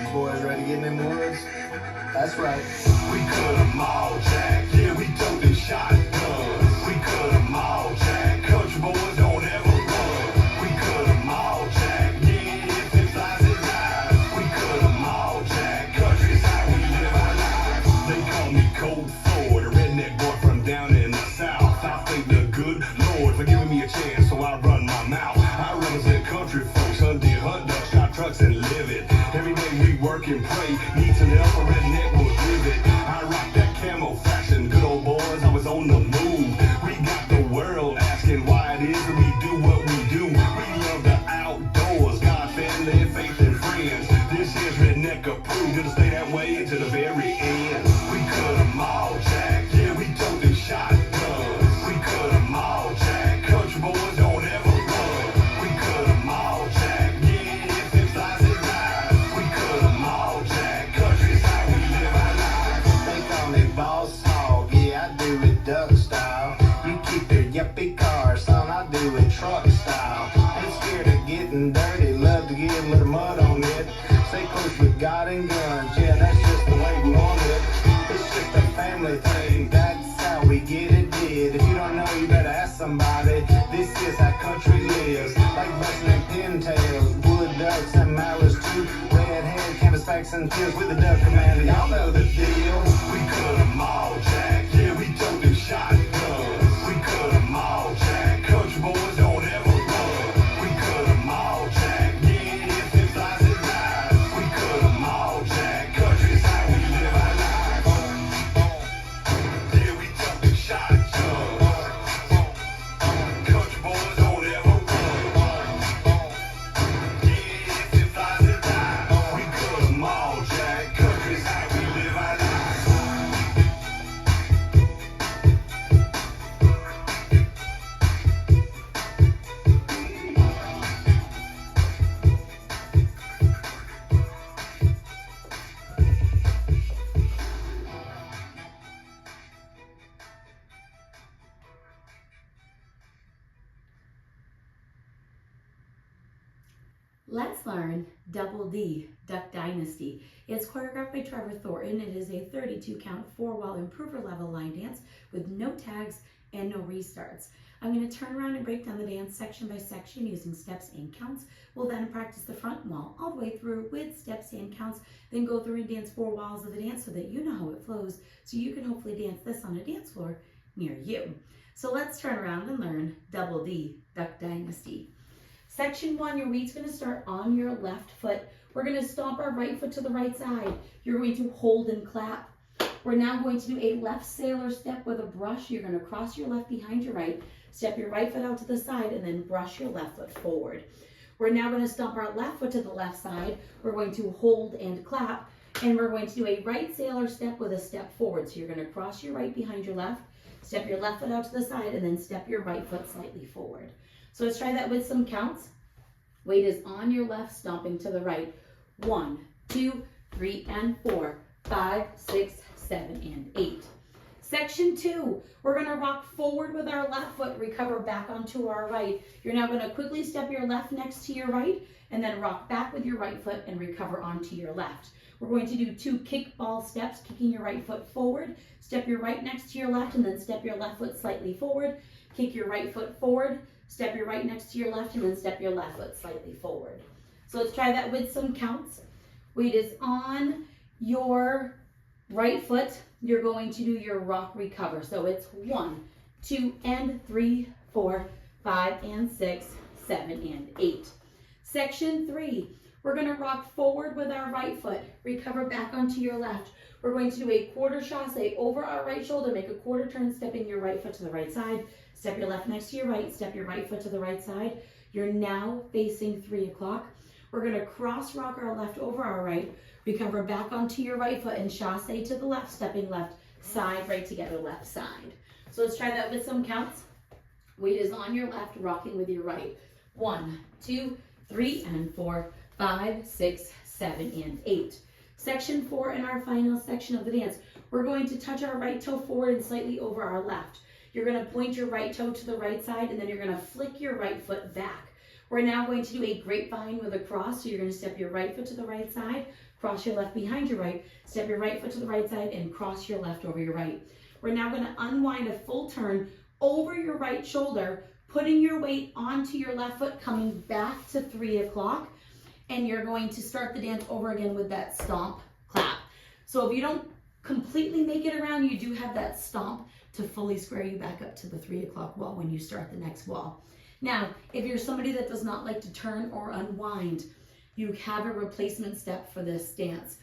boys ready to get in them woods? That's right. We cut 'em all, Jack. Yeah, we don't do shotguns. We cut 'em all, Jack. Country boys don't ever run. We cut 'em all, Jack. Yeah, if it flies, it dies. We cut 'em all, Jack. Country's how we live our lives. They call me Cold Ford, a redneck boy from down in the south. I thank the good Lord for giving me a chance, so I run my mouth. I represent country folks, hunt deer, hunt ducks, drive trucks, and live it. Every day we work and pray, need some help, a redneck will give it. I rock that camo fashion, good old boys, I was on the move. We got the world asking why it is that we do what we do. We love the outdoors, God, family, faith, and friends. This is redneck approved, it'll stay that way to the very end. We cut 'em all, Jack, yeah, we don't do shotguns. We cut 'em all, Jack, country boys don't ever run. We cut 'em all, Jack, yeah, if it flies, it dies. We cut 'em all, Jack, country's how we live our lives. They call me boss hog, yeah, I do it duck style. You keep your yuppie car, son, I do it truck style. Ain't scared of getting dirty, love to get a little mud on it. Stay close with God and guns, yeah, that's just the way we want it. It's just a family thing, that's how we get it did. If you don't know, you better ask somebody. This is how country lives, like busting and pintails, wood ducks and mallards too. Red hair, canvasbacks and teals with the duck commander, y'all know the deal. We cut 'em all, Jack, yeah, we don't do shotguns. We cut 'em all, Jack, country boys don't ever run. We cut 'em all, Jack, yeah, if it flies, it dies. We cut 'em all, Jack, country's how we live our lives. Yeah, we don't do shotguns. Country boys don't ever run. Yeah, if it flies, it dies. We cut 'em all, Jack, country's how we live our lives. Let's learn Double D, Duck Dynasty. It's choreographed by Trevor Thornton. It is a 32 count 4-wall improver level line dance with no tags and no restarts. I'm going to turn around and break down the dance section by section using steps and counts. We'll then practice the front wall all the way through with steps and counts, then go through and dance 4 walls of the dance so that you know how it flows, so you can hopefully dance this on a dance floor near you. So let's turn around and learn Double D, Duck Dynasty. Section 1, your weight's going to start on your left foot. We're going to stomp our right foot to the right side. You're going to hold and clap. We're now going to do a left sailor step with a brush. You're going to cross your left behind your right, step your right foot out to the side, and then brush your left foot forward. We're now going to stomp our left foot to the left side. We're going to hold and clap, and we're going to do a right sailor step with a step forward. So you're going to cross your right behind your left, step your left foot out to the side, and then step your right foot slightly forward. So let's try that with some counts. Weight is on your left, stomping to the right. 1, 2, 3, and 4, 5, 6, 7, and 8. Section 2, we're going to rock forward with our left foot, recover back onto our right. You're now going to quickly step your left next to your right, and then rock back with your right foot and recover onto your left. We're going to do 2 kickball steps, kicking your right foot forward, step your right next to your left, and then step your left foot slightly forward, kick your right foot forward, step your right next to your left, and then step your left foot slightly forward. So let's try that with some counts. Weight is on your right foot. You're going to do your rock recover. So it's 1, 2, and 3, 4, 5, and 6, 7, and 8. Section 3, we're going to rock forward with our right foot, recover back onto your left. We're going to do a quarter chassé over our right shoulder, make a quarter turn, stepping your right foot to the right side, step your left next to your right, step your right foot to the right side. You're now facing 3 o'clock. We're going to cross rock our left over our right, recover back onto your right foot and chassé to the left, stepping left, side, right together, left side. So let's try that with some counts. Weight is on your left, rocking with your right. 1, 2, 3, and 4, 5, 6, 7, and 8. Section 4 in our final section of the dance. We're going to touch our right toe forward and slightly over our left. You're going to point your right toe to the right side, and then you're going to flick your right foot back. We're now going to do a grapevine with a cross. So you're going to step your right foot to the right side, cross your left behind your right, step your right foot to the right side, and cross your left over your right. We're now going to unwind a full turn over your right shoulder, putting your weight onto your left foot, coming back to 3 o'clock, and you're going to start the dance over again with that stomp, clap. So if you don't completely make it around, you do have that stomp to fully square you back up to the 3 o'clock wall when you start the next wall. Now, if you're somebody that does not like to turn or unwind, you have a replacement step for this dance.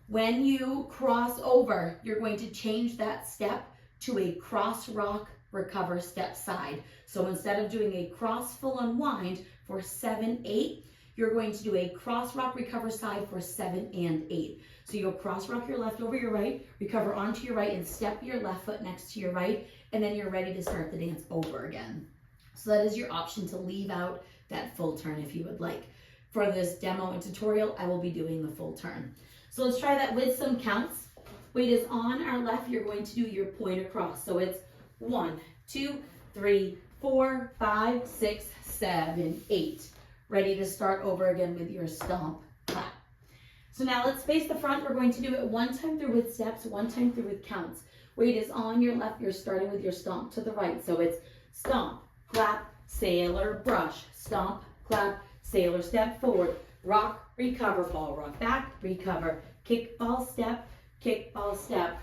When you cross over, you're going to change that step to a cross rock recover step side. So instead of doing a cross full unwind for 7, 8, you're going to do a cross rock recover side for 7 and 8. So you'll cross rock your left over your right, recover onto your right, and step your left foot next to your right, and then you're ready to start the dance over again. So that is your option to leave out that full turn if you would like. For this demo and tutorial, I will be doing the full turn. So let's try that with some counts. Weight is on our left, you're going to do your point across. So it's 1, 2, 3, 4, 5, 6, 7, 8. Ready to start over again with your stomp, clap. So now let's face the front. We're going to do it one time through with steps, one time through with counts. Weight is on your left, you're starting with your stomp to the right. So it's stomp, clap, sailor, brush, stomp, clap, sailor, step forward, rock, recover, ball, rock back, recover, kick, ball, step,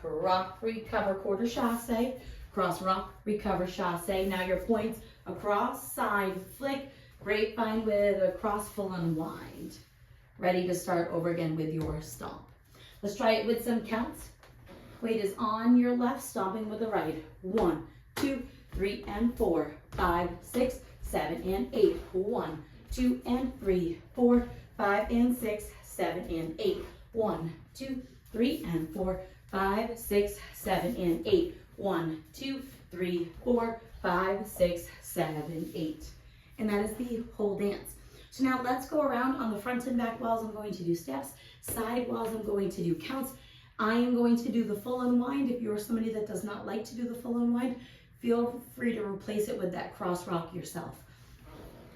rock, recover, quarter chasse, cross, rock, recover, chasse. Now your points across, side, flick, grapevine with a cross full unwind. Ready to start over again with your stomp. Let's try it with some counts. Weight is on your left, stomping with the right. 1, 2, 3, and 4, 5, 6, 7, and 8. 1, 2, and 3, 4, 5, and 6, 7, and 8. 1, 2, 3, and 4, 5, 6, 7, and 8. 1, 2, 3, 4, 5, 6, 7, 8. And that is the whole dance. So now let's go around on the front and back walls. I'm going to do steps. Side walls, I'm going to do counts. I am going to do the full unwind. If you're somebody that does not like to do the full unwind, feel free to replace it with that cross rock yourself.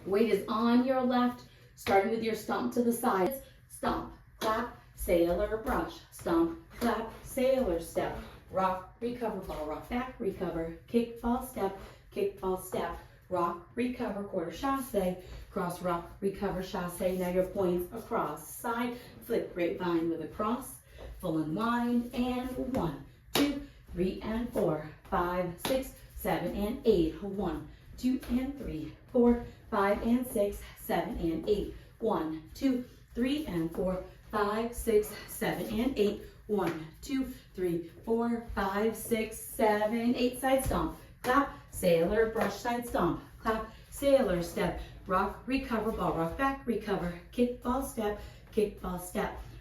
Weight is on your left, starting with your stomp to the sides. Stomp, clap, sailor, brush. Stomp, clap, sailor, step. Rock, recover, ball, rock back, recover, kick, ball, step, rock, recover, quarter chasse, cross, rock, recover, chasse. Now your points across, side, flip, grapevine with a cross, full unwind, and 1, 2, 3, and 4, 5, 6, 7, and 8. 1, 2, and 3, 4, 5, and 6, 7, and 8. 1, 2, 3, and 4, 5, 6, 7, and 8. 1, 2, 3, 4, 5, 6, 7, 8. Side stomp, clap, sailor, brush, side stomp, clap, sailor, step, rock, recover, ball, rock back, recover, kick, ball, step,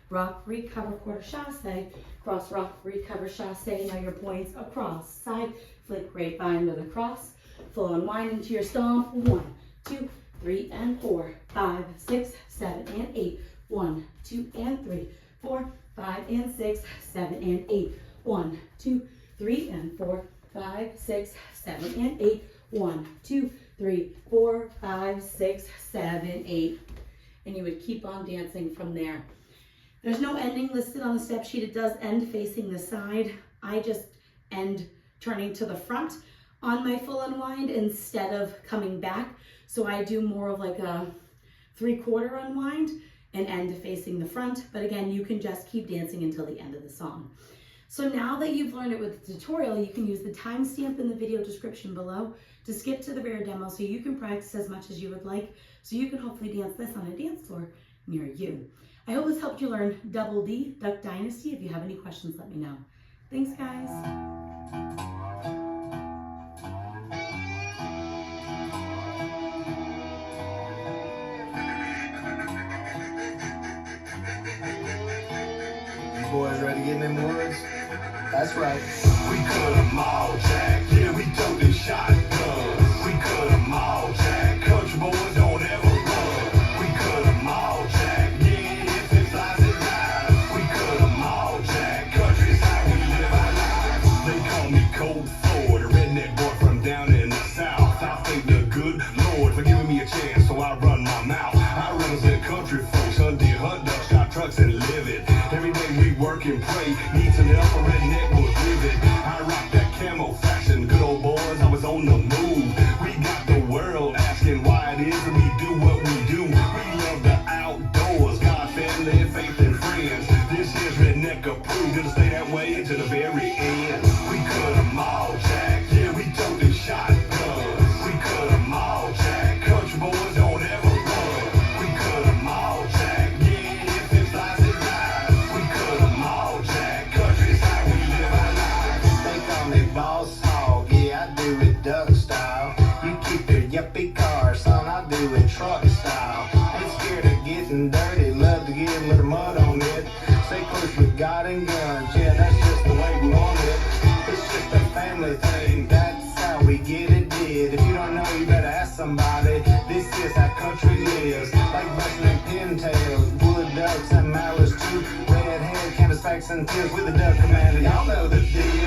rock, recover, quarter chasse, cross, rock, recover, chasse. Now your points across, side, flip, grapevine with a cross, full unwind into your stomp. 1, 2, 3, and 4, 5, 6, 7, and 8. 1, 2, and 3, 4, 5, and 6, 7, and 8. 1, 2, 3, and 4, 5, 6, 7, and 8. 1, 2, 3, 4, 5, 6, 7, 8. And you would keep on dancing from there. There's no ending listed on the step sheet. It does end facing the side. I just end turning to the front on my full unwind instead of coming back. So I do more of like a 3/4 unwind and end facing the front. But again, you can just keep dancing until the end of the song. So now that you've learned it with the tutorial, you can use the timestamp in the video description below to skip to the rare demo so you can practice as much as you would like, so you can hopefully dance this on a dance floor near you. I hope this helped you learn Double D, Duck Dynasty. If you have any questions, let me know. Thanks, guys. Boys ready to get in them woods? That's right. We cut 'em all, Jack. Yeah, we told them shotguns. We cut 'em all, Jack. Country boys don't ever run. We cut 'em all, Jack. Yeah, if it's lies, it lies. We cut 'em all, Jack. Country's how we live our lives. They call me Cold Sword, a redneck boy from down in the south. I thank the good Lord for giving me a chance, so I run pray. Need some help, a redneck will give it. I rock that camo fashion. Good old boys, I was on the move. We got the world asking why it is that we do what we do. We love the outdoors, God, family, faith, and friends. This is redneck approved. It'll stay that way to the very end. We cut 'em all, Jack. Yeah, we toting shotguns. We cut 'em all, Jack. Country boys don't ever run. We cut 'em all, Jack. Yeah, if it's lies, it's lies. We cut 'em all, Jack. Country's how we live our lives. They call me Boss Hog, yeah, I do it duck style. You keep your yuppie car, son, I do it truck style. Ain't scared of getting dirty, love to get a little mud on it. Stay close with God and guns, yeah, that's just the way we want it. It's just a family thing, that's how we get it did. If you don't know, you better ask somebody. This is how country lives, like busting and pintails, wood ducks and mallards too. Red hair, canvas backs and tails with the duck commander, y'all know the deal.